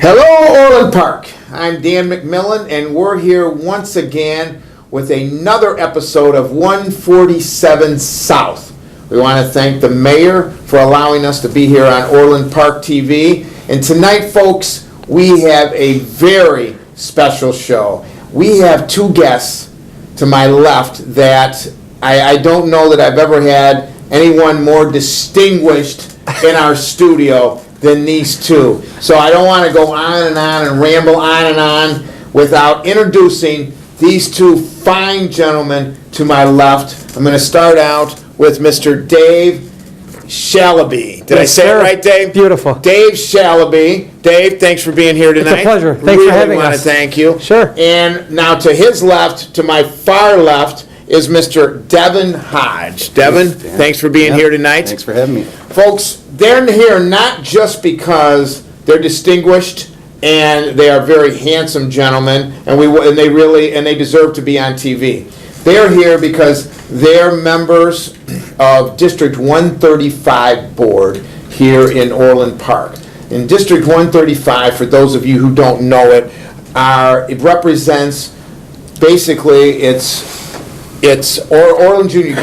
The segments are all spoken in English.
Hello, Orland Park. I'm Dan McMillan, and we're here once again with another episode of 147 South. We want to thank the mayor for allowing us to be here on Orland Park TV. And tonight, folks, we have a very special show. We have two guests to my left that I don't know that I've ever had anyone more distinguished in our studio than these two. So I don't want to go on and ramble on and on without introducing these two fine gentlemen to my left. I'm going to start out with Mr. Dave Shalabi. Did I say it right, Dave? Beautiful. Dave Shalabi. Dave, thanks for being here tonight. It's a pleasure. Thanks for having us. Really want to thank you. Sure. And now to his left, to my far left, is Mr. Devin Hodge. Devin, thanks for being here tonight. Thanks for having me. Folks, they're here not just because they're distinguished and they are very handsome gentlemen, and they deserve to be on TV. They're here because they're members of District 135 Board here in Orland Park. In District 135, for those of you who don't know it, it represents basically it's Orland Junior.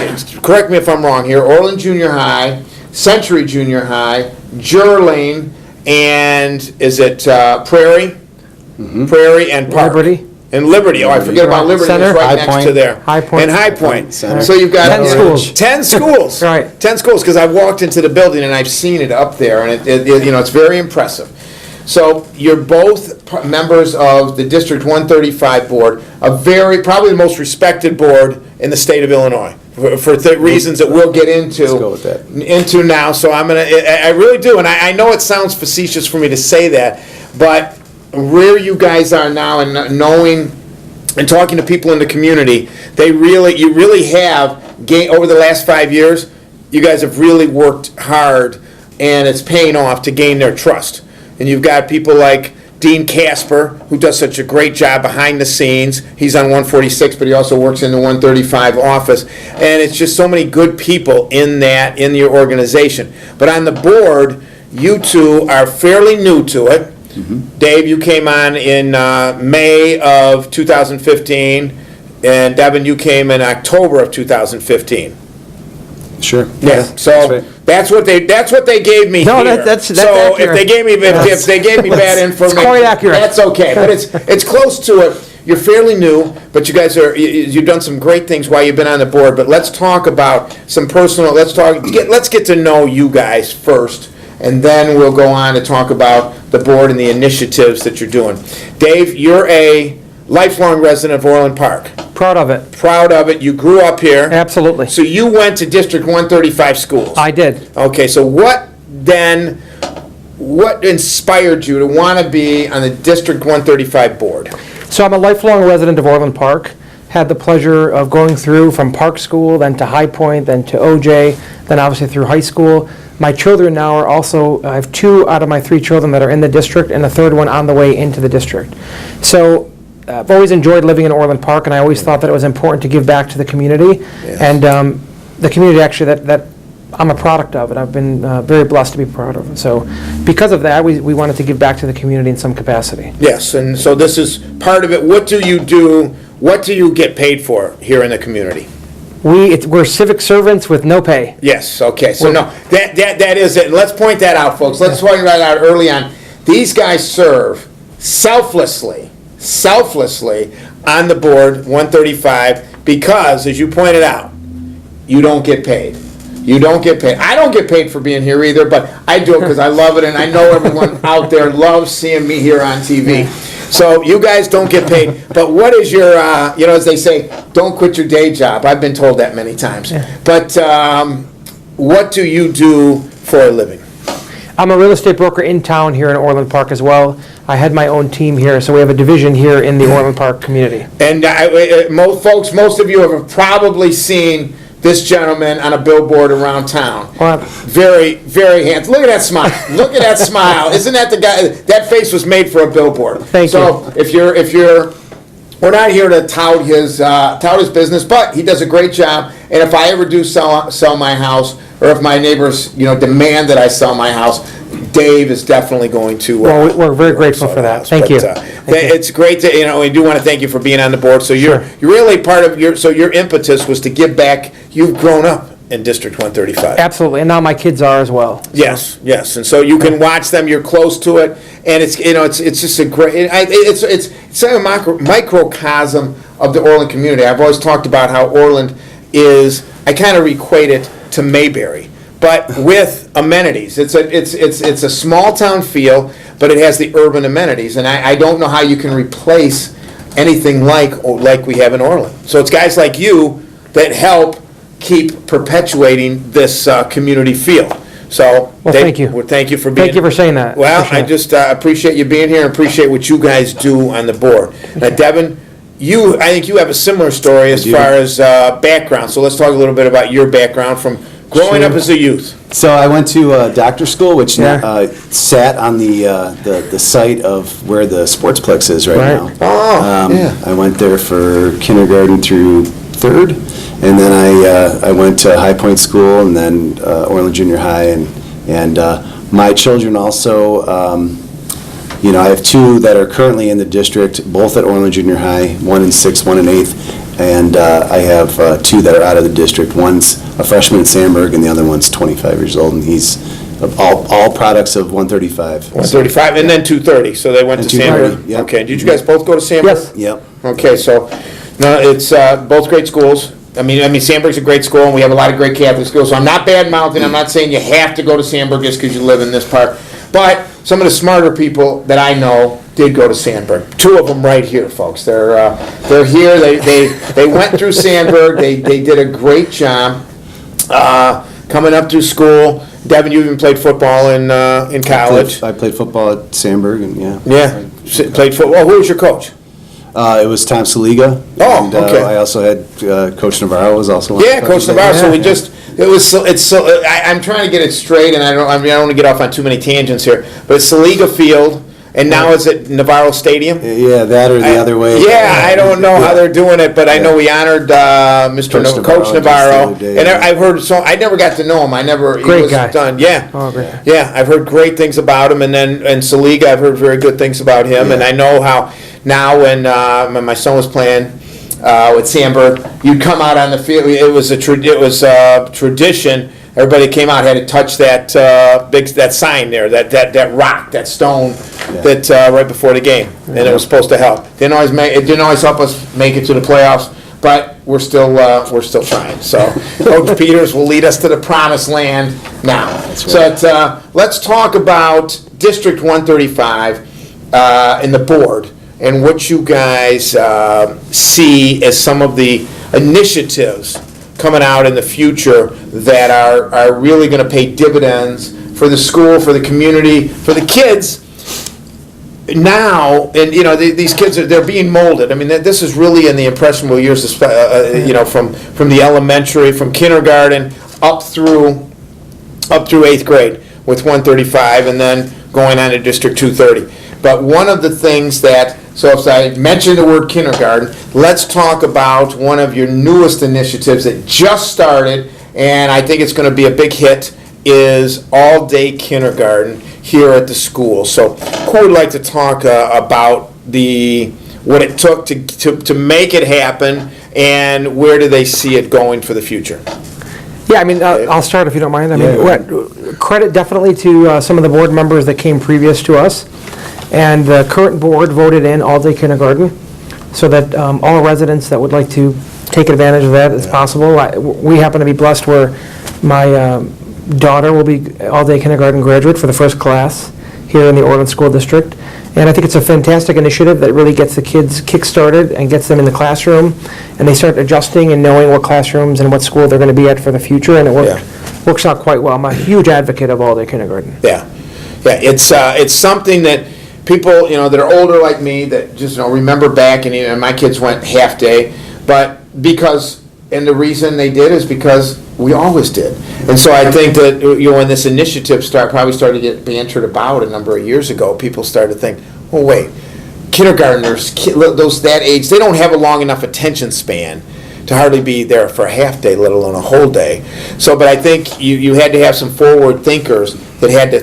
Correct me if I'm wrong here. Orland Junior High, Century Junior High, Gerling, and is it Prairie? Mm-hmm. Prairie and Park. Liberty. And Liberty. Oh, I forget about Liberty. Center. It's right High next Point. to there. High Point. And High Point. Center. So you've got 10 schools. 10 schools. Right. 10 schools, because I've walked into the building and I've seen it up there, and it's very impressive. So you're both members of the District 135 Board, probably the most respected board in the state of Illinois, for reasons that we'll get into. Let's go with that. Into now. So I really do, and I know it sounds facetious for me to say that, but where you guys are now, and knowing and talking to people in the community, you really have over the last 5 years. You guys have really worked hard, and it's paying off to gain their trust. And you've got people like Dean Casper, who does such a great job behind the scenes. He's on 146, but he also works in the 135 office. And it's just so many good people in your organization. But on the board, you two are fairly new to it. Mm-hmm. Dave, you came on in May of 2015, and Devin, you came in October of 2015. Sure. Yeah. So that's what they gave me No, here. that's so accurate. if they gave me bad information, It's quite accurate. That's okay. But it's close to it. You're fairly new, but you guys you've done some great things while you've been on the board. But let's talk about some personal. Let's get to know you guys first, and then we'll go on to talk about the board and the initiatives that you're doing. Dave, you're a lifelong resident of Orland Park. Proud of it. Proud of it. You grew up here. Absolutely. So you went to District 135 schools. I did. Okay, so what inspired you to want to be on the District 135 board? So I'm a lifelong resident of Orland Park. Had the pleasure of going through from Park School, then to High Point, then to OJ, then obviously through high school. My children now are also, I have 2 out of my 3 children that are in the district, and a third one on the way into the district. So I've always enjoyed living in Orland Park, and I always thought that it was important to give back to the community. Yes. And the community actually that I'm a product of, and I've been very blessed to be part of it. So because of that, we wanted to give back to the community in some capacity. Yes, and so this is part of it. What do you do? What do you get paid for here in the community? We're civic servants with no pay. Yes, okay, so no, that is it. Let's point that out, folks. Let's point that out early on. These guys serve selflessly on the board 135 because, as you pointed out, you don't get paid. You don't get paid. I don't get paid for being here either, but I do it because I love it, and I know everyone out there loves seeing me here on TV. So you guys don't get paid, but what is your, as they say, don't quit your day job. I've been told that many times. Yeah. But what do you do for a living? I'm a real estate broker in town here in Orland Park as well. I had my own team here, so we have a division here in the Orland Park community. And most of you have probably seen this gentleman on a billboard around town. Well, very, very handsome. Look at that smile. Look at that smile. Isn't that the guy? That face was made for a billboard. Thank you. So if you're, we're not here to tout his business, but he does a great job. And if I ever do sell my house, or if my neighbors, demand that I sell my house, Dave is definitely going to. Well, we're very grateful for that. Thank you. It's great to, we do want to thank you for being on the board. So you're really part of your impetus was to give back. You've grown up in District 135. Absolutely, and now my kids are as well. Yes, and so you can watch them. You're close to it, and it's just a great. It's a microcosm of the Orland community. I've always talked about how Orland is. I kind of equate it to Mayberry, but with amenities. It's a small town feel, but it has the urban amenities, and I don't know how you can replace anything like we have in Orland. So it's guys like you that help keep perpetuating this community feel. So, thank you. Thank you for being. Thank you for saying that. Well, I just appreciate you being here and appreciate what you guys do on the board. Now, Devin, I think you have a similar story as far as background. So let's talk a little bit about your background from growing up as a youth. So I went to doctor school, which sat on the site of where the Sportsplex is right now. Oh, yeah. I went there for kindergarten through third, and then I went to High Point School, and then Orland Junior High, and my children also. I have two that are currently in the district, both at Orland Junior High, one in 6th, one in 8th, and I have two that are out of the district. One's a freshman at Sandburg, and the other one's 25 years old, and he's all products of 135. 135, and then 230, so they went to Sandburg. Yep. Okay, did you guys both go to Sandburg? Yes. Yep. Okay, so, no, it's both great schools. I mean, Sandburg's a great school, and we have a lot of great Catholic schools, so I'm not bad-mouthing, I'm not saying you have to go to Sandburg just because you live in this part, but some of the smarter people that I know did go to Sandburg. Two of them right here, folks. They're here, they went through Sandburg, they did a great job coming up through school. Devin, you even played football in college. I played football at Sandburg, and Played football. Who was your coach? It was Tom Saliga. Oh, and, okay. I also had Coach Navarro was also one. Yeah, Coach Navarro. So I'm trying to get it straight, and I don't want to get off on too many tangents here. But it's Saliga Field, and now is it Navarro Stadium? Yeah, that or the other way. Yeah, I don't know how they're doing it, but I know we honored Coach Navarro, and I've heard I never got to know him. Great guy. Done. Yeah. Oh, great. Yeah, I've heard great things about him, and Saliga, I've heard very good things about him, and I know how now when my son was playing with Sandburg, you'd come out on the field. It was a tradition. Everybody came out, had to touch that that sign there, that rock, that stone, that right before the game, and it was supposed to help. It didn't always help us make it to the playoffs, but we're still trying. So Coach Peters will lead us to the promised land now. That's right. So let's talk about District 135 and the board, and what you guys see as some of the initiatives coming out in the future that are really going to pay dividends for the school, for the community, for the kids now. And these kids they're being molded. I mean, this is really in the impressionable years, from the elementary, from kindergarten up through 8th grade with 135, and then going on to District 230. But one of the things so if I mention the word kindergarten, let's talk about one of your newest initiatives that just started, and I think it's going to be a big hit, is all-day kindergarten here at the school. So who would like to talk about what it took to make it happen, and where do they see it going for the future? Yeah, I mean, I'll start if you don't mind. Credit definitely to some of the board members that came previous to us. And the current board voted in all-day kindergarten so that all residents that would like to take advantage of that is possible. We happen to be blessed where my daughter will be all-day kindergarten graduate for the first class here in the Orland School District. And I think it's a fantastic initiative that really gets the kids kick-started and gets them in the classroom, and they start adjusting and knowing what classrooms and what school they're going to be at for the future, and it works out quite well. I'm a huge advocate of all-day kindergarten. Yeah, it's something that people, that are older like me, that just remember back, and my kids went half day, and the reason they did is because we always did. And so I think that when this initiative probably started to get bantered about a number of years ago, people started to think, oh wait, kindergartners, those that age, they don't have a long enough attention span to hardly be there for a half day, let alone a whole day. So, but I think you had to have some forward thinkers that had to,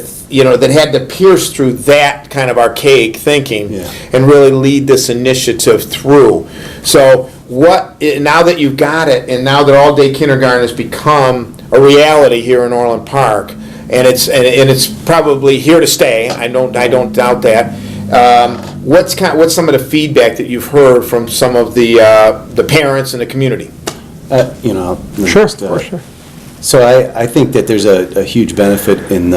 that had to pierce through that kind of archaic thinking and really lead this initiative through. So now that you've got it, and now that all-day kindergarten has become a reality here in Orland Park, and it's probably here to stay, I don't doubt that. What's some of the feedback that you've heard from some of the parents in the community? Sure, for sure. So I think that there's a huge benefit in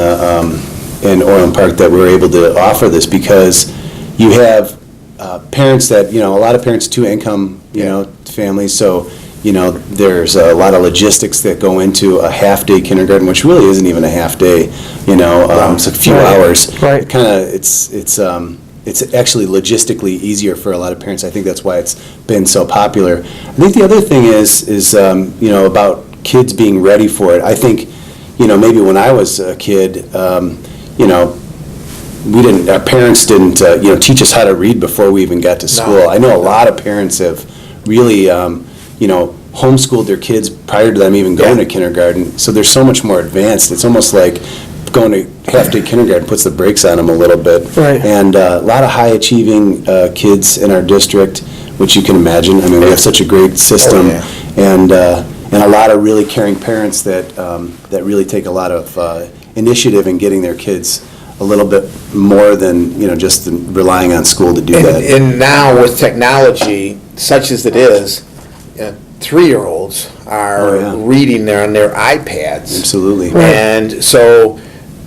Orland Park that we're able to offer this, because you have parents that, a lot of parents, two-income, families, so, there's a lot of logistics that go into a half-day kindergarten, which really isn't even a half-day, it's a few hours. Right. It's actually logistically easier for a lot of parents. I think that's why it's been so popular. I think the other thing is about kids being ready for it. I think, maybe when I was a kid, our parents didn't, teach us how to read before we even got to school. No. I know a lot of parents have really, homeschooled their kids prior to them even going to kindergarten. So they're so much more advanced. It's almost like going to half-day kindergarten puts the brakes on them a little bit. Right. And a lot of high-achieving kids in our district, which you can imagine. I mean, we have such a great system, and a lot of really caring parents that really take a lot of initiative in getting their kids a little bit more than just relying on school to do that. And now with technology such as it is, 3-year-olds are reading there on their iPads. Absolutely. And so,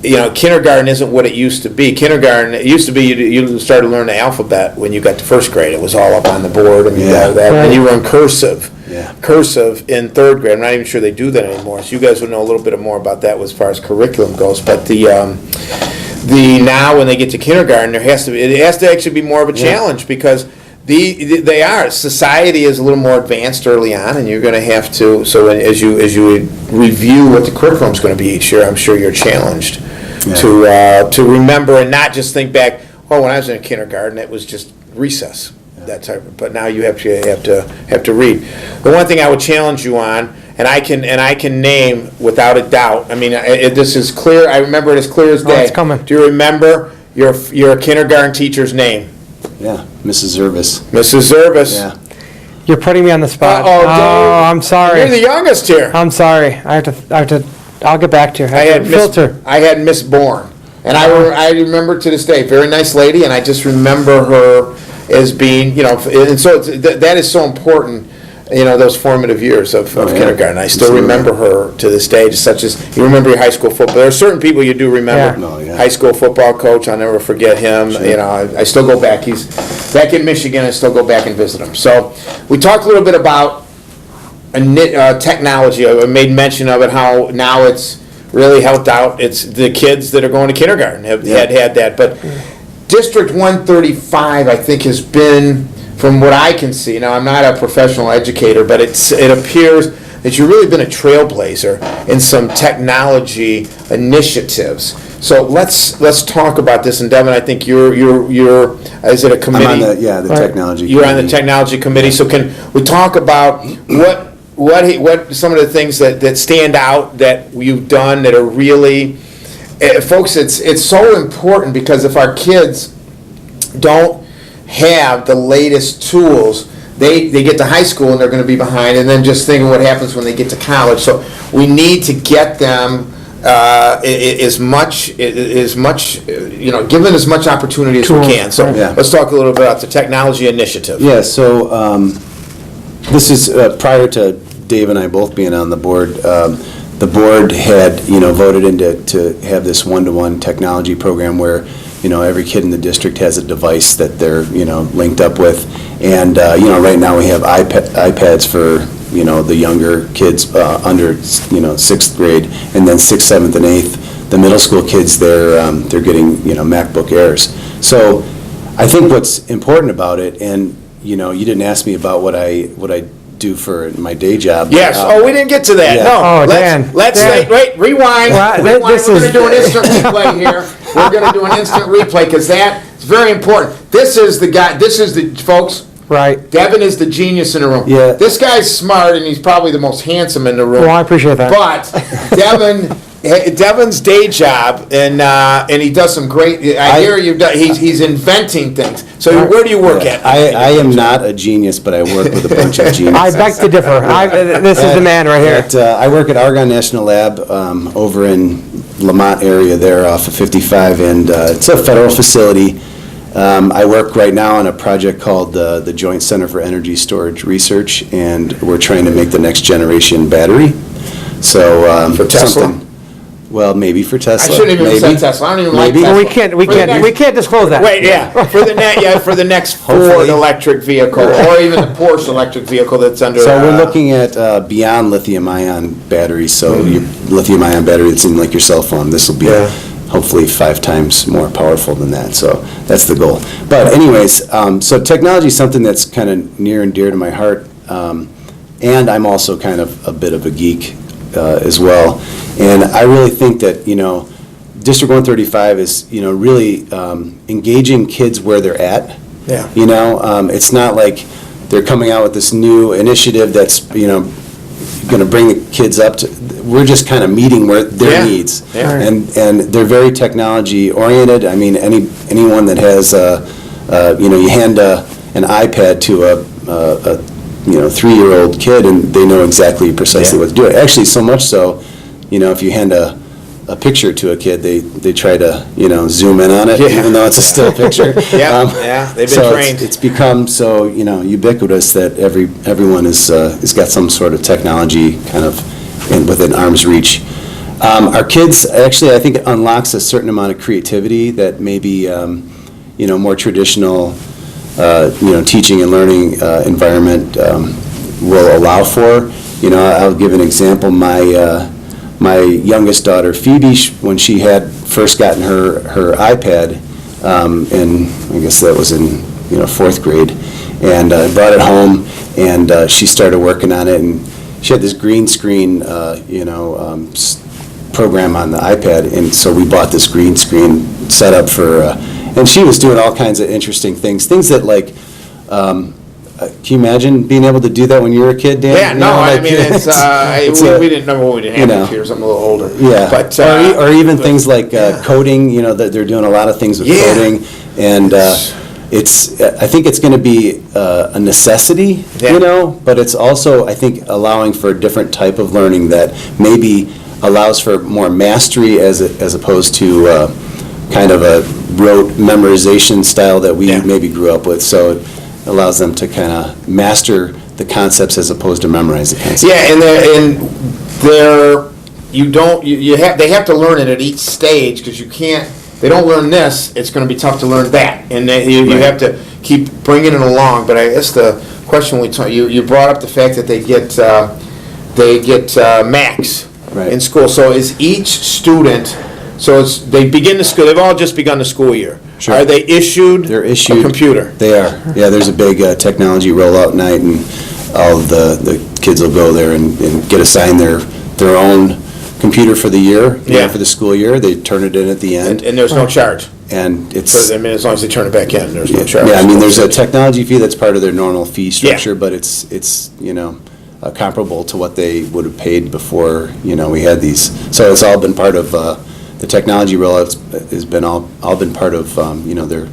kindergarten isn't what it used to be. Kindergarten, it used to be you started to learn the alphabet when you got to first grade. It was all up on the board, and and you were in cursive. Yeah. Cursive in third grade. I'm not even sure they do that anymore. So you guys would know a little bit more about that as far as curriculum goes. But the now when they get to kindergarten, it has to actually be more of a challenge, because society is a little more advanced early on, and you're going to have to. So as you review what the curriculum is going to be each year, I'm sure you're challenged to remember and not just think back. Oh, when I was in kindergarten, it was just recess. That type of, but now you have to read. The one thing I would challenge you on, and I can name without a doubt. I mean, this is clear. I remember it as clear as day. Oh, it's coming. Do you remember your kindergarten teacher's name? Yeah, Mrs. Zervis. Mrs. Zervis. Yeah. You're putting me on the spot. Uh-oh, Dave. I'm sorry. You're the youngest here. I'm sorry. I have to. I'll get back to you. I have to filter. I had Miss Bourne, and I remember to this day, very nice lady, and I just remember her as being, and so that is so important, those formative years of kindergarten. I still remember her to this day, just such as you remember your high school football. There are certain people you do remember. High school football coach, I'll never forget him. Sure. I still go back. He's back in Michigan. I still go back and visit him. So we talked a little bit about technology. I made mention of it, how now it's really helped out. It's the kids that are going to kindergarten have had that, but District 135, I think, has been, from what I can see, now I'm not a professional educator, but it appears that you've really been a trailblazer in some technology initiatives. So let's talk about this. And Devin, I think you're is it a committee? I'm on the technology. You're on the technology committee. So can we talk about what some of the things that stand out that you've done that are really, folks, it's so important, because if our kids don't have the latest tools, they get to high school and they're going to be behind, and then just thinking what happens when they get to college. So we need to get them as much, give them as much opportunity as we can. So let's talk a little bit about the technology initiative. Yeah, so this is prior to Dave and I both being on the board. The board had, voted to have this one-to-one technology program where, every kid in the district has a device that they're, linked up with. And, right now we have iPads for, the younger kids under, 6th grade, and then 6th, 7th, and 8th. The middle school kids, they're getting, MacBook Airs. So I think what's important about it, and, you didn't ask me about what I do for my day job. Yes. We didn't get to that. Yeah. No. Dan. Wait. Rewind. Well, We're going to do an instant replay here. We're going to do an instant replay, because that is very important. This is the guy. This is the folks. Right. Devin is the genius in the room. Yeah. This guy's smart, and he's probably the most handsome in the room. Well, I appreciate that. But Devin's day job, and he does some great. I hear you. He's inventing things. So where do you work at? I am not a genius, but I work with a bunch of geniuses. I beg to differ. This is the man right here. I work at Argonne National Lab over in Lamont area there off of 55, and it's a federal facility. I work right now on a project called the Joint Center for Energy Storage Research, and we're trying to make the next generation battery. So For Tesla? Well, maybe for Tesla. I shouldn't even maybe. say Tesla. I don't even like Maybe. Tesla. Well, we can't disclose that. Wait, for the next Ford Hopefully. electric vehicle, or even the Porsche electric vehicle that's under. So we're looking at beyond lithium-ion batteries. So your lithium-ion battery that's in like your cell phone, this will be hopefully 5 times more powerful than that. So that's the goal. But anyways, so technology is something that's kind of near and dear to my heart, and I'm also kind of a bit of a geek as well. And I really think that District 135 is really engaging kids where they're at. Yeah. It's not like they're coming out with this new initiative that's going to bring the kids up to. We're just kind of meeting where their needs, and they're very technology oriented. I mean, anyone that has you hand an iPad to a 3-year-old kid, and they know exactly precisely what to do. Actually, so much so, if you hand a picture to a kid, they try to zoom in on it, even though it's a still picture. They've been so trained. It's become so ubiquitous that everyone has got some sort of technology kind of within arm's reach. Our kids, actually, I think it unlocks a certain amount of creativity that maybe more traditional teaching and learning environment will allow for. I'll give an example. My youngest daughter, Phoebe, when she had first gotten her iPad, and I guess that was in 4th grade, and brought it home, and she started working on it, and she had this green screen, program on the iPad, and so we bought this green screen setup for, and she was doing all kinds of interesting things that like. Can you imagine being able to do that when you were a kid, Dan? Yeah, no, I mean, we didn't know when we didn't have computers. I'm a little older. Yeah, but or even things like coding. That they're doing a lot of things with coding, and I think it's going to be a necessity. But it's also, I think, allowing for a different type of learning that maybe allows for more mastery as opposed to kind of a rote memorization style that we maybe grew up with. So it allows them to kind of master the concepts as opposed to memorize the concepts. Yeah, they have to learn it at each stage, because they don't learn this, it's going to be tough to learn that, and you have to keep bringing it along. But I guess the question you brought up the fact that they get max in school. So is each student? So they begin the school. They've all just begun the school year. Sure. Are they issued? They're issued a computer. They are. Yeah, there's a big technology rollout night, and all of the kids will go there and get assigned their own computer for the year. For the school year. They turn it in at the end. And there's no charge. And it's. As long as they turn it back in, there's no charge. Yeah, I mean, there's a technology fee that's part of their normal fee structure, but it's comparable to what they would have paid before we had these. So it's all been part of. The technology rollout has been all been part of the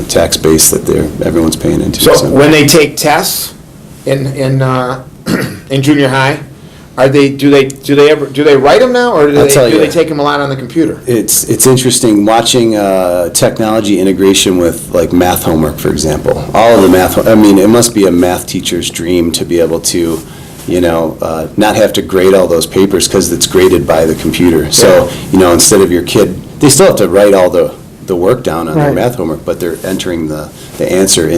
tax base that everyone's paying into. So when they take tests in junior high, do they write them now, or do they take them a lot on the computer? It's interesting watching technology integration with like math homework, for example. All of the math. I mean, it must be a math teacher's dream to be able to. Not have to grade all those papers because it's graded by the computer. So, instead of your kid, they still have to write all the work down on their math homework, but they're entering the answer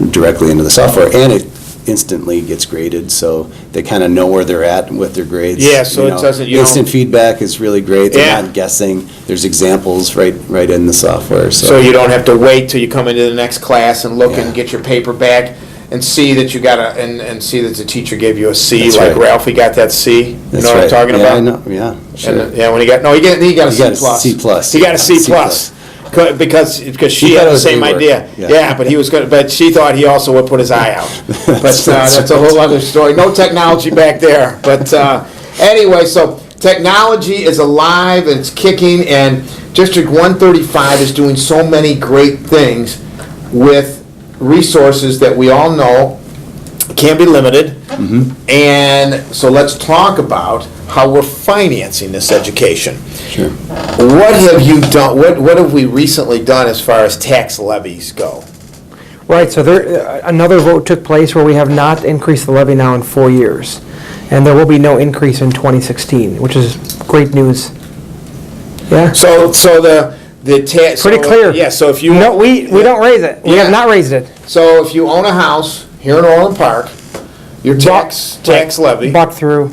directly into the software, and it instantly gets graded, so they kind of know where they're at with their grades. Yeah, so it doesn't, instant feedback is really great. They're not guessing. There's examples right in the software. So you don't have to wait till you come into the next class and look and get your paper back. And see that you got and see that the teacher gave you a C. That's like Ralphie got that C. That's what I'm talking about? I know. Yeah, sure. And, when he got a C plus. C plus. He got a C plus. Because she He thought had it the was same rework. idea. Yeah. Yeah, but he was good, but she thought he also would put his eye out. But that's a whole other story. No technology back there. But anyway, so technology is alive, and it's kicking, and District 135 is doing so many great things with resources that we all know can be limited. And so let's talk about how we're financing this education. Sure. What have you done, what have we recently done as far as tax levies go? Right, so another vote took place where we have not increased the levy now in 4 years. And there will be no increase in 2016, which is great news. Yeah? So the tax. Pretty clear. Yeah, so if you. No, we don't raise it. We Yeah. have not raised it. So if you own a house here in Orland Park, your tax levy, Bought through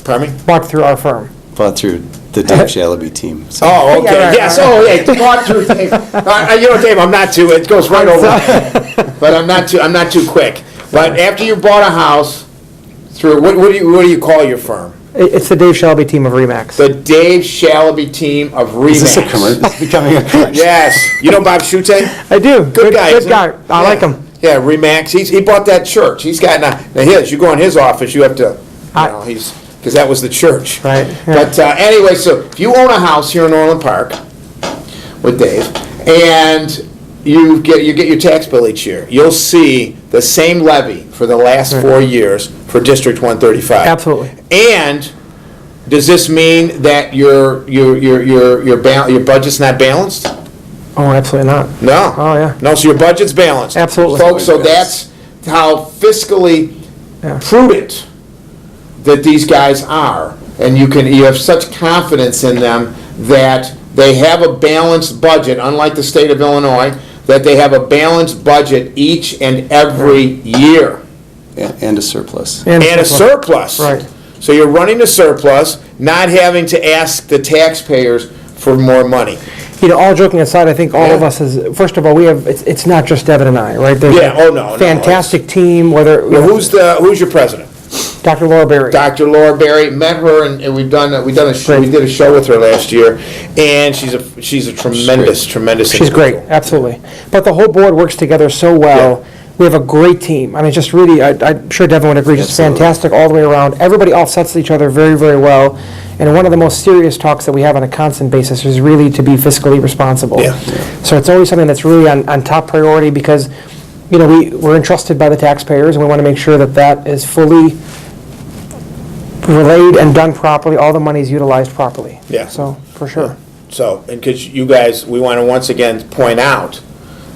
pardon me? our firm. Fought through the Dave Shalabi team. So. Oh, okay, Yeah, right, yes, right. oh, yeah, bought through, Dave. You know, Dave, I'm not too, it goes right over, but I'm not too quick. But after you bought a house through, what do you call your firm? It's the Dave Shalabi team of RE/MAX. The Dave Shalabi team of RE/MAX. Is this a commercial? It's becoming a commercial. Yes, you know Bob Schute? I do. Good guy. Good isn't guy. he? I Yeah. like him. Yeah, RE/MAX. He bought that church. He's got now his. You go in his office, you have to, because that was the church. Right, yeah. But anyway, so if you own a house here in Orland Park with Dave, and you get your tax bill each year, you'll see the same levy for the last 4 years for District 135. Absolutely. And does this mean that your budget's not balanced? Oh, absolutely not. No. Oh, yeah. No, so your budget's balanced. Absolutely. Folks, so that's how fiscally Yeah. prudent that these guys are. And you have such confidence in them that they have a balanced budget, unlike the state of Illinois, that they have a balanced budget each and every year. And a surplus. And a surplus. Right. So you're running a surplus, not having to ask the taxpayers for more money. You know, all joking aside, I think all Yeah. of us is, first of all, it's not just Devin and I, right? There's Yeah, a oh, no, fantastic team, whether, Now, who's your president? Dr. Laura Berry. Dr. Laura Berry. Met her, and we did a show with her last year, and she's a tremendous She's great, individual. absolutely. But the whole board works together so well. We have a great team. I mean, just really, I'm sure Devin would agree, just Absolutely. fantastic all the way around. Everybody offsets each other very, very well. And one of the most serious talks that we have on a constant basis is really to be fiscally responsible. Yeah. So it's always something that's really on top priority because, you know, we're entrusted by the taxpayers, and we want to make sure that that is fully relayed and done properly, all the money is utilized properly. Yeah. So, for sure. So, and because you guys, we want to once again point out,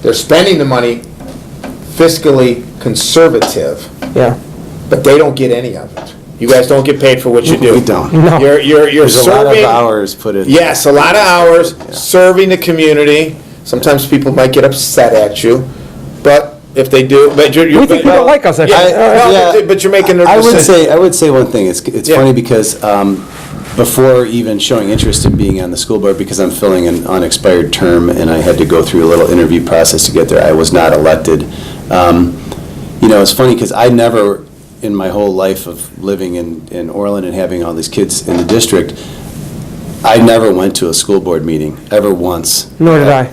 they're spending the money fiscally conservative, Yeah. but they don't get any of it. You guys don't get paid for what you do. We don't. No. You're There's a lot of serving. hours put in. Yes, a lot of hours serving the community. Sometimes people might get upset at you, but if they do, but you're. We think people like us, actually. But you're making their I decision. would say one thing. It's Yeah. funny because before even showing interest in being on the school board, because I'm filling an unexpired term and I had to go through a little interview process to get there, I was not elected. You know, it's funny because I never, in my whole life of living in Orland and having all these kids in the district, I never went to a school board meeting, ever once. Nor did I.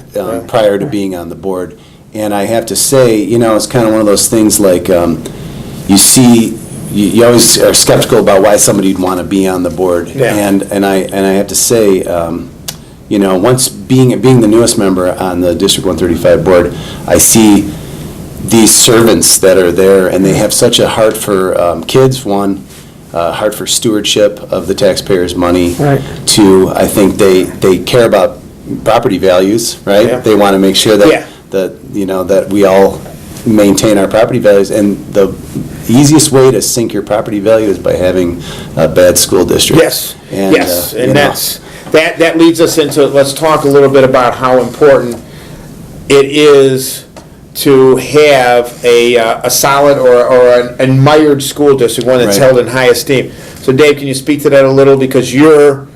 Prior to being on the board. And I have to say, you know, it's kind of one of those things like, you see, you always are skeptical about why somebody'd want to be on the board. Yeah. And I have to say, you know, once being the newest member on the District 135 board, I see these servants that are there, and they have such a heart for kids, one, heart for stewardship of the taxpayers' money. Right. Two, I think they care about property values, right? Yeah. They want to make sure Yeah. that you know, that we all maintain our property values, and the easiest way to sink your property value is by having a bad school district. Yes, And, yes, you and know, that leads us into, let's talk a little bit about how important it is to have a solid or an admired school district, one that's Right. held in high esteem. So Dave, can you speak to that a little, because you're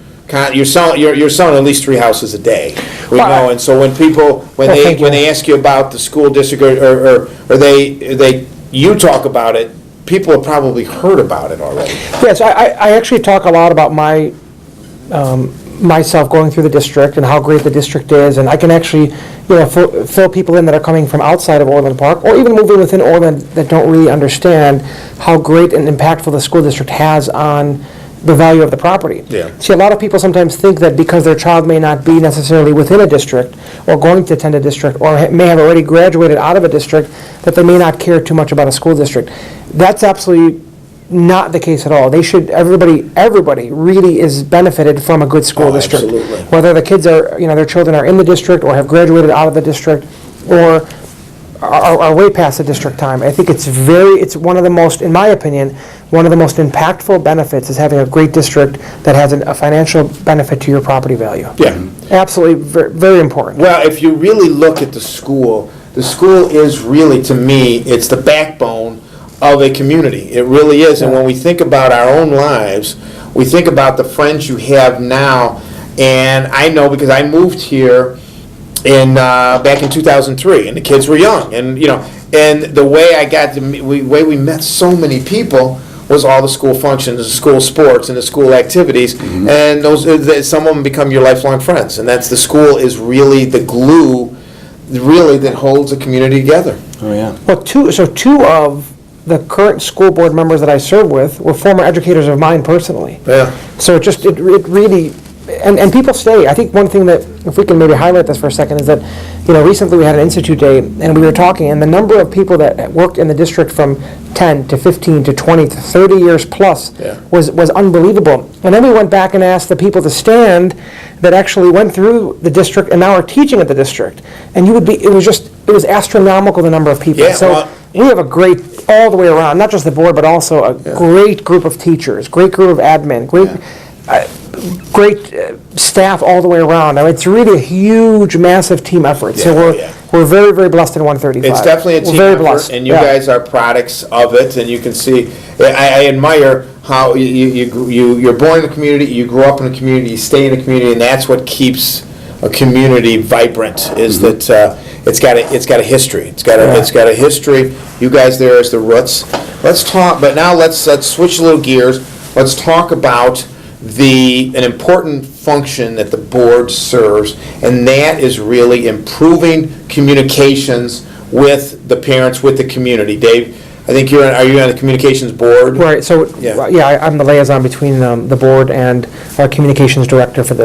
selling at least 3 houses a day, we Well, know, and so when people, when Well, they thank you. ask you about the school district, or you talk about it, people have probably heard about it already. Yes, I actually talk a lot about my myself going through the district and how great the district is, and I can actually, fill people in that are coming from outside of Orland Park, or even moving within Orland that don't really understand how great and impactful the school district has on the value of the property. Yeah. See, a lot of people sometimes think that because their child may not be necessarily within a district, or going to attend a district, or may have already graduated out of a district, that they may not care too much about a school district. That's absolutely not the case at all. They should, everybody really is benefited from a good school district. Absolutely. Whether the kids are, their children are in the district, or have graduated out of the district, or are way past the district time. I think it's one of the most, in my opinion, one of the most impactful benefits is having a great district that has a financial benefit to your property value. Yeah. Absolutely, very, very important. Well, if you really look at the school is really, to me, it's the backbone of a community. It really is. And when we think about our own lives, we think about the friends you have now. And I know, because I moved here back in 2003, and the kids were young, and and the way I got to way we met so many people was all the school functions, the school sports, and the school activities, and some of them become your lifelong friends, and that's the school is really the glue, really, that holds a community together. Oh, yeah. Well, two of the current school board members that I serve with were former educators of mine personally. Yeah. So it really, and people stay. I think one thing that, if we can maybe highlight this for a second, is that, recently we had an Institute Day, and we were talking, and the number of people that worked in the district from 10 to 15 to 20 to 30 years plus was unbelievable. And then we went back and asked the people to stand that actually went through the district and now are teaching at the district. And it was astronomical, the number of people. Yeah, so well, we have a great, all the way around, not just the board, but also a great group of teachers, great group of admin, great staff all the way around. I mean, it's really a huge, massive team effort. So we're very, very blessed in 135. It's definitely a team very effort, blessed. and you guys are products of it, and you can see, I admire how you're born in a community, you grew up in a community, you stay in a community, and that's what keeps a community vibrant, is that it's got a history. It's got a history. You guys there as the roots. Let's talk, but now let's switch a little gears. Let's talk about an important function that the board serves, and that is really improving communications with the parents, with the community. Dave, I think are you on the communications board? Right, so, I'm the liaison between the board and our communications director for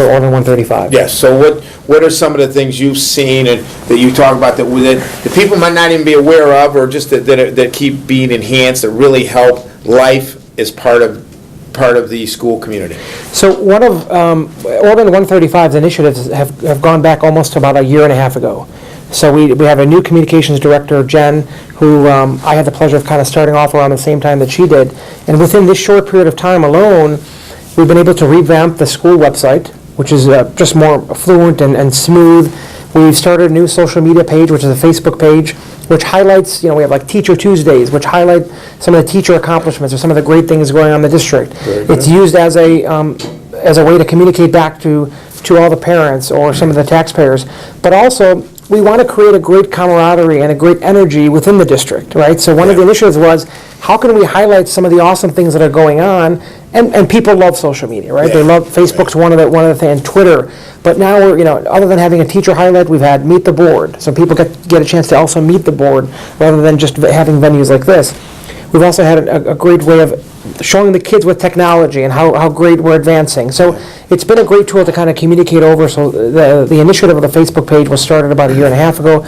Orland 135. Yes, so what are some of the things you've seen and that you talk about that the people might not even be aware of, or just that keep being enhanced, that really help life as part of the school community? So one of Orland 135's initiatives have gone back almost about a year and a half ago. So we have a new communications director, Jen, who I had the pleasure of kind of starting off around the same time that she did. And within this short period of time alone, we've been able to revamp the school website, which is just more fluent and smooth. We've started a new social media page, which is a Facebook page, which highlights, we have like Teacher Tuesdays, which highlight some of the teacher accomplishments or some of the great things going on in the district. It's used as a way to communicate back to all the parents or some of the taxpayers. But also, we want to create a great camaraderie and a great energy within the district, right? So one of the initiatives was, how can we highlight some of the awesome things that are going on? And people love social media, right? They love Facebook's one of the things, and Twitter. But now we're, other than having a teacher highlight, we've had Meet the Board, so people get a chance to also meet the board rather than just having venues like this. We've also had a great way of showing the kids with technology and how great we're advancing. So it's been a great tool to kind of communicate over. So the initiative of the Facebook page was started about a year and a half ago.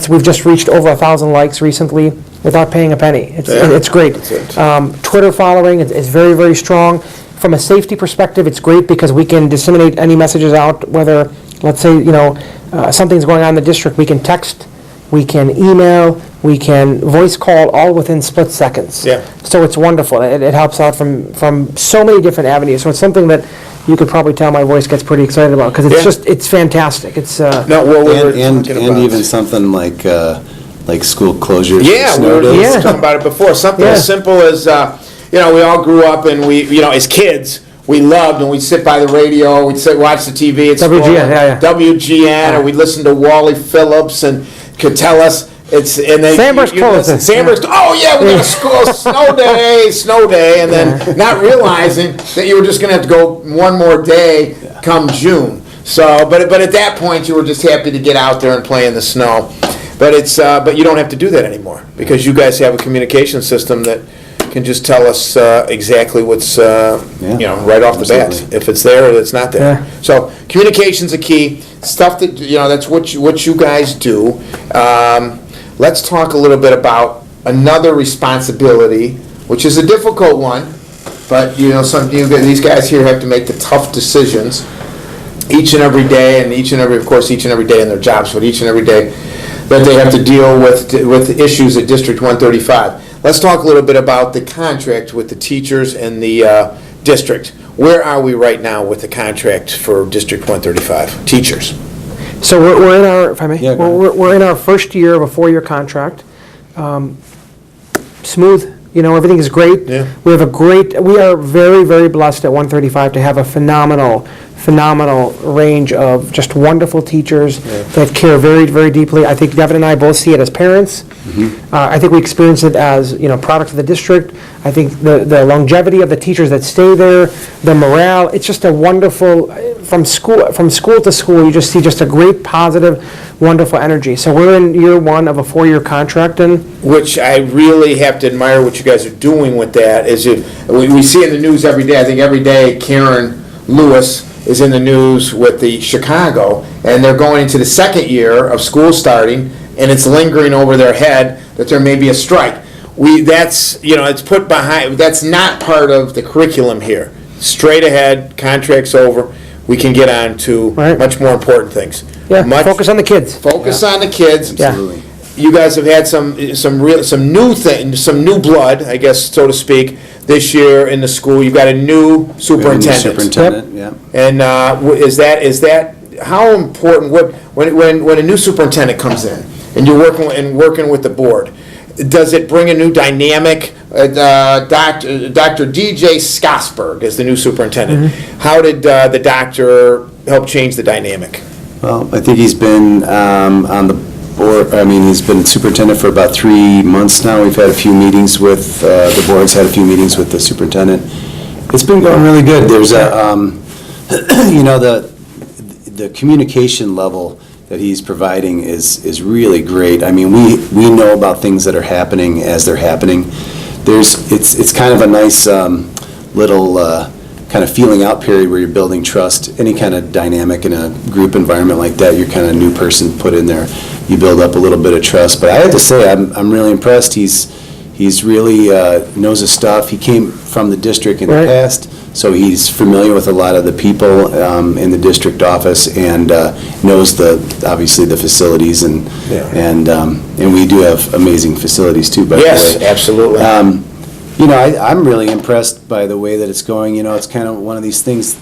We've just reached over 1,000 likes recently without paying a penny. It's great. Twitter following is very, very strong. From a safety perspective, it's great because we can disseminate any messages out, whether, let's say, something's going on in the district, we can text, we can email, we can voice call, all within split seconds. Yeah. So it's wonderful. It helps out from so many different avenues. So it's something that you could probably tell my voice gets pretty excited about, because it's fantastic. It's and even something like school closures. Yeah, we were just talking about it before. Something as simple as we all grew up, and we as kids, we loved, and we'd sit by the radio, we'd watch the TV. It's WGN, WGN, or we'd listen to Wally Phillips, and could tell us and then Sandburg's closed. Sandburg's. Oh yeah, we got a school snow day, and then not realizing that you were just going to have to go one more day come June. So, but at that point, you were just happy to get out there and play in the snow. But you don't have to do that anymore because you guys have a communication system that can just tell us exactly what's right off the bat, if it's there or it's not there. Yeah. So communication's a key stuff that that's what you guys do. Let's talk a little bit about another responsibility, which is a difficult one, but these guys here have to make the tough decisions each and every day, and each and every day in their jobs, but each and every day that they have to deal with issues at District 135. Let's talk a little bit about the contract with the teachers and the district. Where are we right now with the contract for District 135 teachers? So we're in our, if I may, Yeah, go ahead. we're in our first year of a 4-year contract. Smooth, everything is great. Yeah. We are very, very blessed at 135 to have a phenomenal range of just wonderful teachers that care very, very deeply. I think Devin and I both see it as parents. I think we experience it as, products of the district. I think the longevity of the teachers that stay there, the morale, it's just a wonderful, from school to school, you just see just a great, positive, wonderful energy. So we're in year 1 of a 4-year contract, and Which I really have to admire what you guys are doing with that. We see in the news every day. I think every day Karen Lewis is in the news with the Chicago, and they're going into the 2nd year of school starting, and it's lingering over their head that there may be a strike. It's put behind. That's not part of the curriculum here. Straight ahead, contract's over. We can get on to much more important things. focus on the kids. Focus on the kids. Absolutely. You guys have had some new blood, I guess, so to speak, this year in the school. You've got a new superintendent. Superintendent, yeah. And is that how important? When a new superintendent comes in and you're working with the board, does it bring a new dynamic? Dr. DJ Scosberg is the new superintendent. How did the doctor help change the dynamic? Well, I think he's been on the board. He's been superintendent for about 3 months now. We've had a few meetings with the board's had a few meetings with the superintendent. It's been going really good. There's the communication level that he's providing is really great. We know about things that are happening as they're happening. It's kind of a nice little kind of feeling out period where you're building trust. Any kind of dynamic in a group environment like that, you're kind of a new person put in there. You build up a little bit of trust. But I have to say, I'm really impressed. He's really knows his stuff. He came from the district in the past, so he's familiar with a lot of the people in the district office and knows obviously the facilities and we do have amazing facilities too. By the way, yes, absolutely. I'm really impressed by the way that it's going. It's kind of one of these things.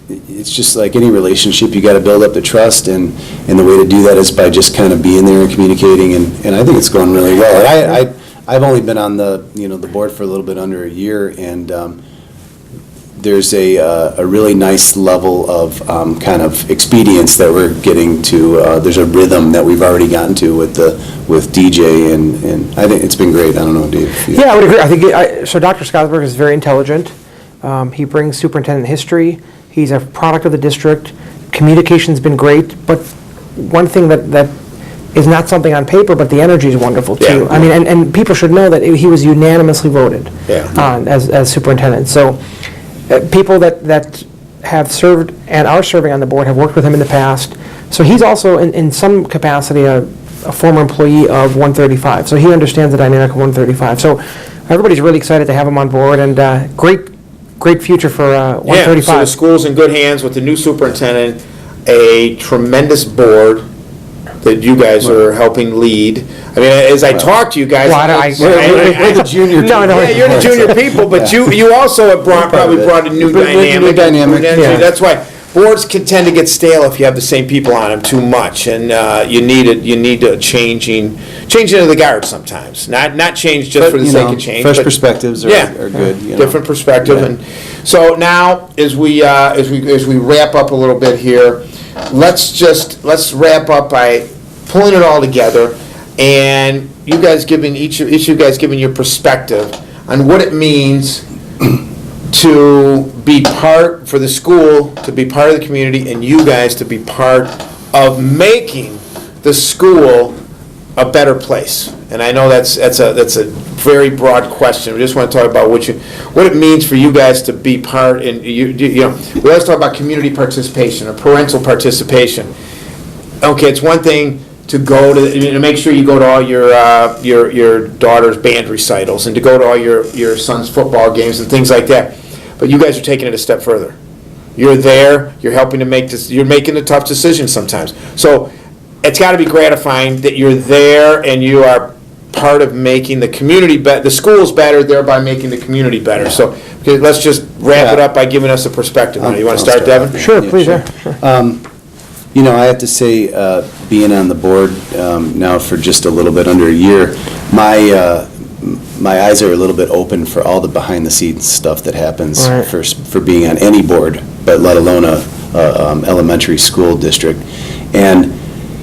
It's just like any relationship. You got to build up the trust, and the way to do that is by just kind of being there and communicating. And I think it's going really well. I've only been on the the board for a little bit under a year, and there's a really nice level of kind of expedience that we're getting to. There's a rhythm that we've already gotten to with DJ, and I think it's been great. I don't know, Dave. Yeah, I would agree. I think so. Dr. Scosberg is very intelligent. He brings superintendent history. He's a product of the district. Communication's been great, but one thing that is not something on paper, but the energy is wonderful too. Yeah. And people should know that he was unanimously voted on as superintendent. So people that have served and are serving on the board have worked with him in the past. So he's also in some capacity a former employee of 135. So he understands the dynamic of 135. So everybody's really excited to have him on board, and great future for 135. Yeah, so the school's in good hands with the new superintendent, a tremendous board that you guys are helping lead. As I talk to you guys, we're the junior people. No, yeah, you're the junior people, but you also have probably brought a new dynamic. Yeah. That's why boards can tend to get stale if you have the same people on them too much, and you need a changing of the guard sometimes. Not change just for the sake of change. Fresh perspectives are good. Different perspective, and so now as we wrap up a little bit here, let's wrap up by pulling it all together. and you guys giving each of you guys giving your perspective on what it means to be part for the school, to be part of the community, and you guys to be part of making the school a better place. And I know that's a very broad question. We just want to talk about what it means for you guys to be part. And you know, we always talk about community participation or parental participation. Okay, it's one thing to go to make sure you go to all your daughter's band recitals and to go to all your son's football games and things like that. But you guys are taking it a step further. You're there. You're helping to make this. You're making the tough decisions sometimes. So it's got to be gratifying that you're there and you are part of making the community better, the schools better, thereby making the community better. So okay, let's just wrap it up by giving us a perspective on it. You want to start, Devin? Sure, please. Sure. You know, I have to say, being on the board now for just a little bit under a year, my eyes are a little bit open for all the behind-the-scenes stuff that happens Right. for being on any board, but let alone a elementary school district. And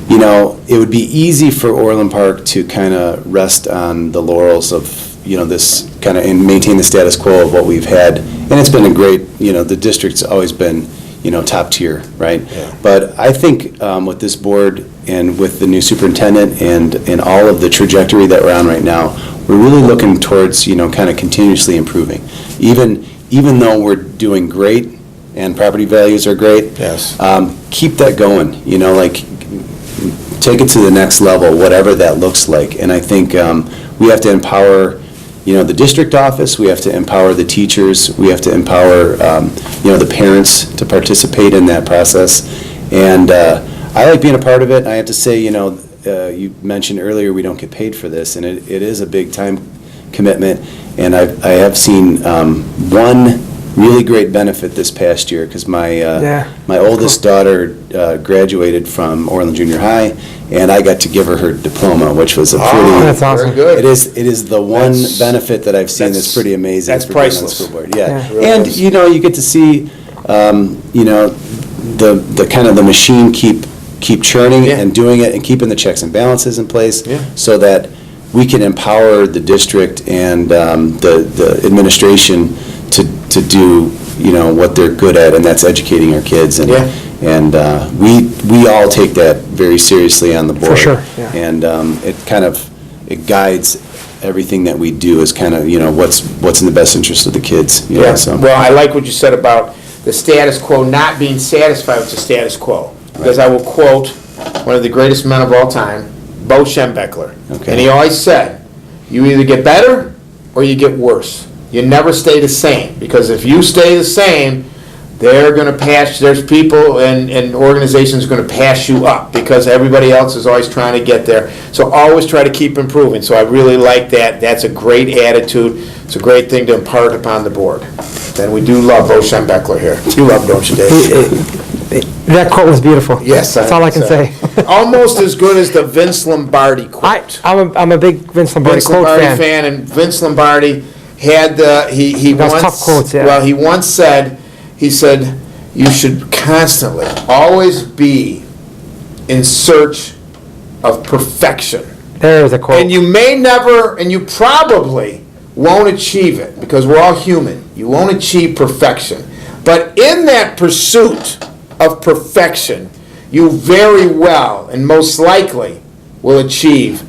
you know, it would be easy for Orland Park to kind of rest on the laurels of, you know, this kind of, and maintain the status quo of what we've had. And it's been a great, you know, the district's always been, you know, top tier, right? Yeah. But I think with this board and with the new superintendent and all of the trajectory that we're on right now, we're really looking towards, you know, kind of continuously improving. Even though we're doing great and property values are great, Yes. Keep that going, you know, like, take it to the next level, whatever that looks like. And I think we have to empower, you know, the district office, we have to empower the teachers, we have to empower, you know, the parents to participate in that process. And I like being a part of it. I have to say, you know, you mentioned earlier we don't get paid for this, and it is a big time commitment. And I have seen one really great benefit this past year, because my oldest daughter graduated from Orland Junior High, and I got to give her diploma, which was a pretty. That's awesome. Very good. It is the one benefit that I've seen that's- that's pretty amazing. that's for being on the priceless. school board. Yeah, Yeah. Really and is. you know, you get to see, you know, the kind of the machine keep churning Yeah. and doing it and keeping the checks and balances in place, Yeah. so that we can empower the district and the administration to do, you know, what they're good at, and that's educating our kids. And Yeah. and we all take that very seriously on the board. For sure, yeah. And it guides everything that we do, is kind of, you know, what's in the best interest of the kids. You know, Yeah, so. well, I like what you said about the status quo, not being satisfied with the status quo. Because I will quote one of the greatest men of all time, Bo Schembechler. Okay. And he always said, you either get better or you get worse. You never stay the same, because if you stay the same, they're going to pass, there's people and organizations going to pass you up, because everybody else is always trying to get there. So always try to keep improving. So I really like that. That's a great attitude. It's a great thing to impart upon the board. And we do love Bo Schembechler here. You love, don't you, Dave? That quote was beautiful. Yes. That's all I can say. Almost as good as the Vince Lombardi quote. I'm a big Vince Lombardi Vince quote Lombardi fan. fan, and Vince Lombardi had he Those once tough quotes, yeah. well, he once said, you should constantly always be in search of perfection. There is a quote. And you may never, and you probably won't achieve it, because we're all human. You won't achieve perfection. But in that pursuit of perfection, you very well and most likely will achieve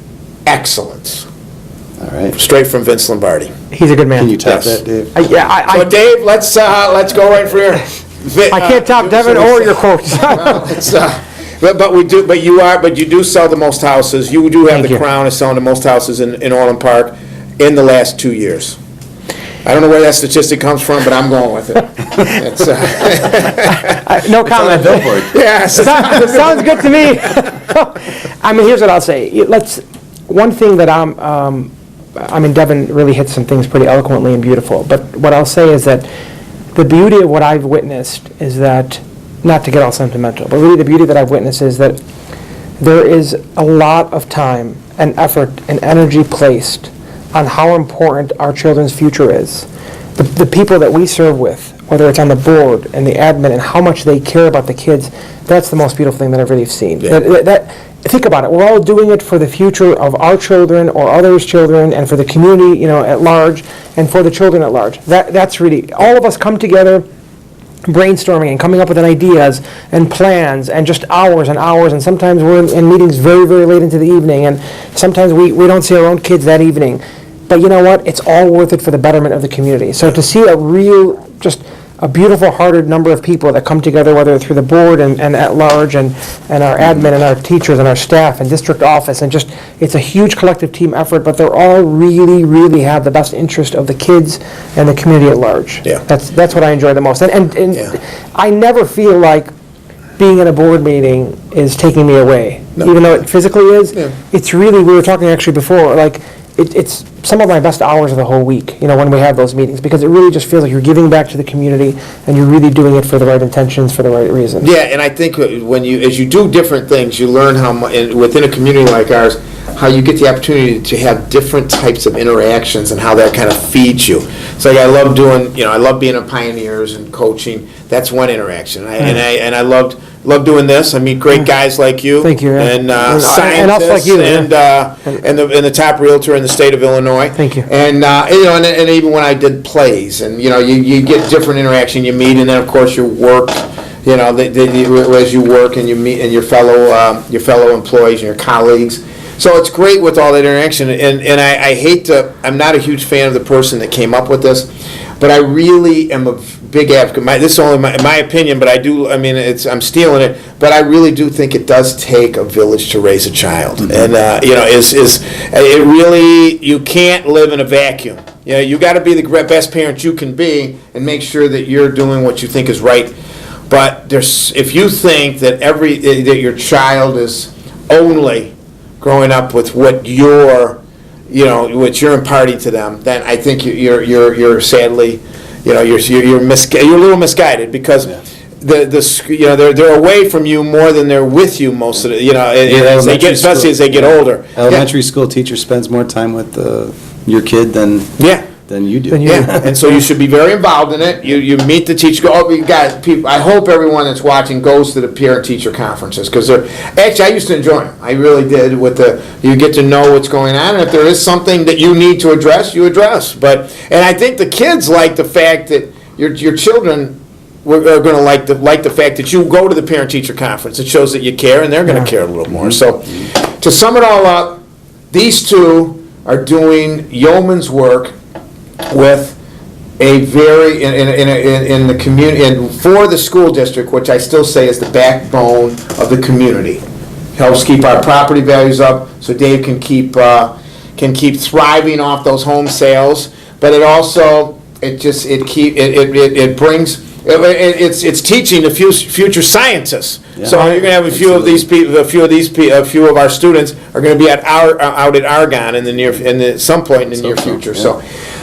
excellence. All right. Straight from Vince Lombardi. He's a good man. Can you top Yes. that, Dave? So Dave, let's go right for your. I can't top Devin or your quotes. But you do sell the most houses. You do have Thank the you. crown of selling the most houses in Orland Park in the last 2 years. I don't know where that statistic comes from, but I'm going with it. It's, No comment. Billboard. yeah. Sounds good to me. I mean, here's what I'll say. One thing that I mean, Devin really hit some things pretty eloquently and beautiful, but what I'll say is that the beauty of what I've witnessed is that, not to get all sentimental, but really the beauty that I've witnessed is that there is a lot of time and effort and energy placed on how important our children's future is. The people that we serve with, whether it's on the board and the admin, and how much they care about the kids, that's the most beautiful thing that I've really seen. Yeah. think about it. We're all doing it for the future of our children or others' children, and for the community, at large, and for the children at large. That's really, all of us come together brainstorming and coming up with ideas and plans, and just hours and hours, and sometimes we're in meetings very, very late into the evening, and sometimes we don't see our own kids that evening. But you know what? It's all worth it for the betterment of the community. So to see just a beautiful-hearted number of people that come together, whether through the board and at large, and our admin and our teachers and our staff and district office, and just, it's a huge collective team effort, but they're all really, really have the best interest of the kids and the community at large. Yeah. That's what I enjoy the most. And Yeah. I never feel like being in a board meeting is taking me away, No. even though it physically is. Yeah. It's really, we were talking actually before, like, it's some of my best hours of the whole week, when we have those meetings, because it really just feels like you're giving back to the community, and you're really doing it for the right intentions, for the right reasons. Yeah, and I think as you do different things, you learn how within a community like ours, how you get the opportunity to have different types of interactions and how that kind of feeds you. So I love I love being in Pioneers and coaching. That's one interaction, and I loved doing this. I meet great guys like you. Thank you, yeah. And us scientists like you, yeah. and the top realtor in the state of Illinois. Thank you. And and even when I did plays, and you get different interaction. You meet, and then of course your work. As you work and you meet and your fellow employees and your colleagues. So it's great with all that interaction. And I hate to. I'm not a huge fan of the person that came up with this, but I really am a big advocate. This is only my opinion, but I do. I mean, I'm stealing it, but I really do think it does take a village to raise a child, and it really, you can't live in a vacuum. You got to be the best parent you can be, and make sure that you're doing what you think is right. But if you think that your child is only growing up with what you're imparting to them, then I think you're sadly. You're a little misguided, because they're away from you more than they're with you most of the especially as they get older. Elementary school teacher spends more time with your kid than you do. Yeah, and so you should be very involved in it. You meet the teacher. People. I hope everyone that's watching goes to the parent-teacher conferences, because I used to enjoy them. I really did. You get to know what's going on, and if there is something that you need to address, you address. And I think the kids like the fact that your children are going to like the fact that you go to the parent-teacher conference. It shows that you care, and they're going to care a little more. So, to sum it all up, these two are doing yeoman's work with a very in the community, and for the school district, which I still say is the backbone of the community. Helps keep our property values up, so Dave can keep thriving off those home sales. But it also it's teaching the future scientists. Yeah. So you're going to have a few of these people. A few of our students are going to be out at Argonne at some point in the near future. Yeah. So.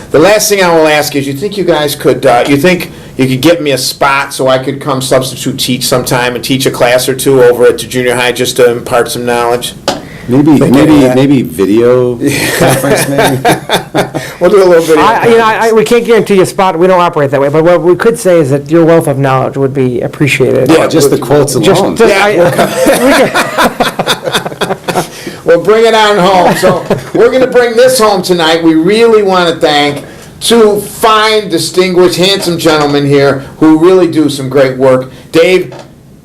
The last thing I will ask is, you think you guys could, get me a spot so I could come substitute teach sometime and teach a class or two over at the junior high, just to impart some knowledge? Maybe video conference, maybe. We'll do a little video. We can't guarantee a spot. We don't operate that way. But what we could say is that your wealth of knowledge would be appreciated. Yeah, just the quotes alone. We'll bring it on home. So we're going to bring this home tonight. We really want to thank two fine, distinguished, handsome gentlemen here who really do some great work. Dave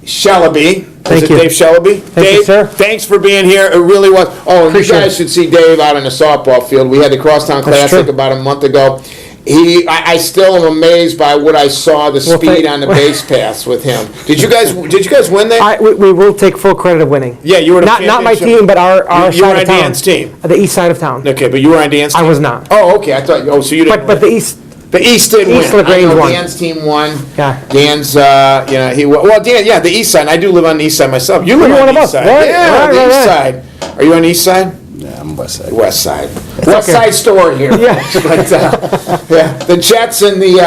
Shalabi. Thank you. Dave Shalabi? Thank you, sir. Thanks for being here. It really was. Oh, and you guys should see Dave out in the softball field. We had the Crosstown Classic about a month ago. I still am amazed by what I saw, the speed on the base paths with him. Did you guys win that? We will take full credit of winning. Yeah, you were not my team, but our you side were of town. Dan's team. The east side of town. Okay, but you were on Dan's team? I was not. Oh, okay. I thought. Oh, so you didn't. But the east. The East did win. East LaGrange won. Dan's team won. Yeah. Dan's, Dan, the East side. I do live on the East side myself. You live You're on one the of East us. side. Right, Yeah, the East side. Are you on the East side? Yeah, I'm West Side. West Side. West Side story here. Yeah. But, the Jets and the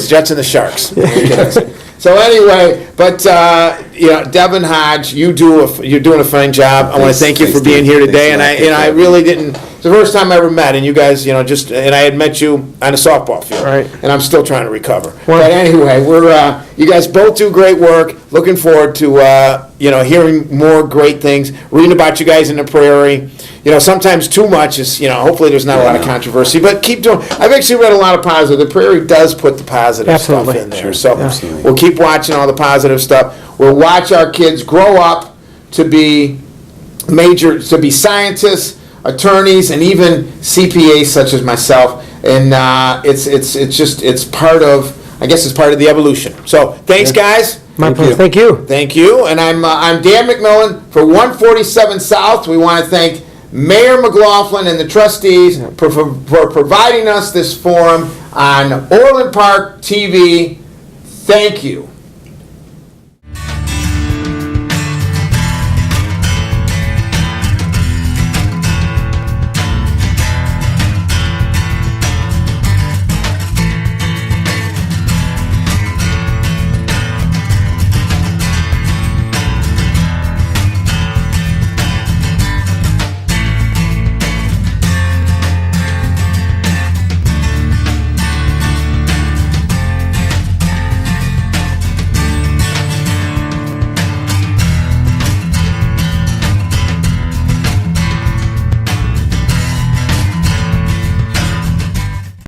Jets and the Sharks. So anyway, but Devin, Hodge, you're doing a fine job. I want to thank you for Thanks, being Dave. here today. Thanks And a lot. I really didn't. It's the first time I ever met, and you guys, and I had met you on a softball field. Right. And I'm still trying to recover. Well- But anyway, you guys both do great work. Looking forward to hearing more great things. Reading about you guys in the prairie. Sometimes too much is, hopefully there's not a lot of controversy, but keep doing. I've actually read a lot of positive. The prairie does put the positive Absolutely. stuff in there. Sure. So Absolutely. we'll keep watching all the positive stuff. We'll watch our kids grow up to be scientists, attorneys, and even CPAs such as myself. And it's part of, I guess it's part of the evolution. So thanks, guys. My pleasure. Thank you. Thank you. And I'm Dan McMillan for 147 South. We want to thank Mayor McLaughlin and the trustees for providing us this forum on Orland Park TV. Thank you.